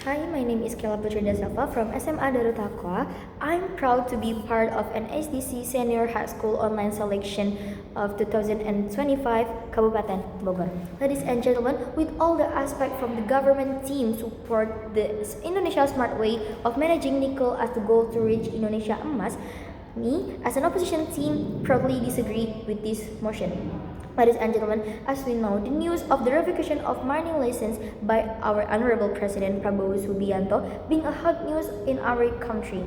Hi, my name is KEYLA DASHELVA from SMA DAARUTTAQWA. I'm proud to be part of NSDC Senior High School Online Selection of 2025 Kabupaten, Bogor. Ladies and gentlemen, with all the aspect from the government team support the Indonesia smart way of managing nickel as the goal to reach Indonesia emas, me, as an opposition team, proudly disagree with this motion. Ladies and gentlemen, as we know, the news of the revocation of mining license by our Honorable President Prabowo Subianto being a hot news in our country.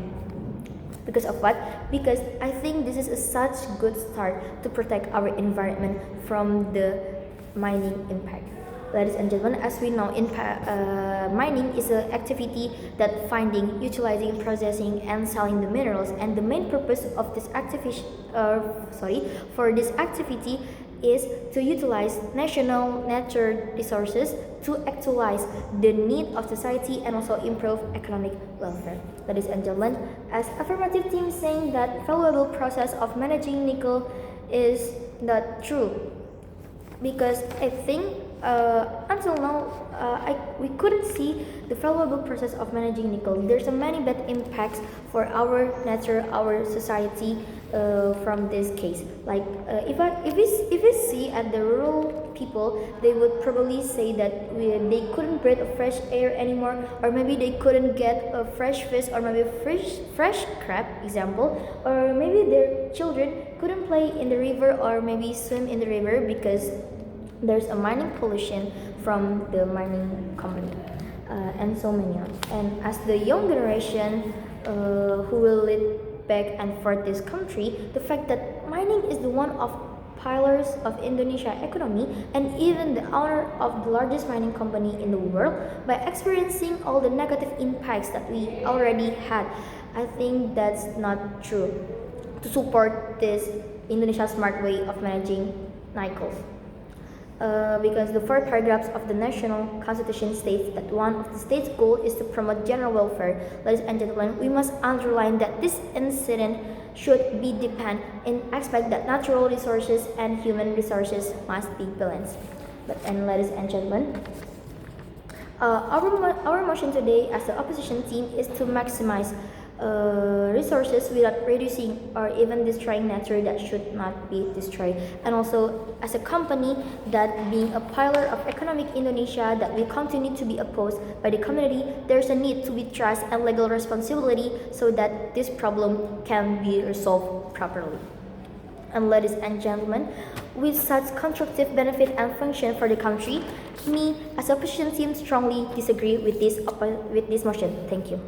Because of what? Because I think this is such good start to protect our environment from the mining impact. Ladies and gentlemen, as we know, mining is an activity that finding, utilizing, processing, and selling the minerals. And the main purpose of this activity is to utilize national natural resources to actualize the need of society and also improve economic welfare. Ladies and gentlemen, as affirmative team saying that valuable process of managing nickel is not true, because I think until now we couldn't see the valuable process of managing nickel. There's many bad impacts for our nature, our society from this case. Like if we see at the rural people, they would probably say that they couldn't breathe a fresh air anymore, or maybe they couldn't get a fresh fish, or maybe fresh crab, example, or maybe their children couldn't play in the river or maybe swim in the river because there's a mining pollution from the mining company, and so many others. And as the young generation who will lead back and forth this country, the fact that mining is the one of pillars of Indonesia economy and even the owner of the largest mining company in the world, by experiencing all the negative impacts that we already had, I think that's not true to support this Indonesia smart way of managing nickels. Because the four paragraphs of the national constitution states that one of the state's goal is to promote general welfare. Ladies and gentlemen, we must underline that this incident should be depend in aspect that natural resources and human resources must be balanced. And ladies and gentlemen, our motion today as the opposition team is to maximize resources without reducing or even destroying nature that should not be destroyed. And also, as a company that being a pillar of economic Indonesia that will continue to be opposed by the community, there's a need to be trust and legal responsibility so that this problem can be resolved properly. And ladies and gentlemen, with such constructive benefit and function for the country, me as opposition team strongly disagree with this motion. Thank you.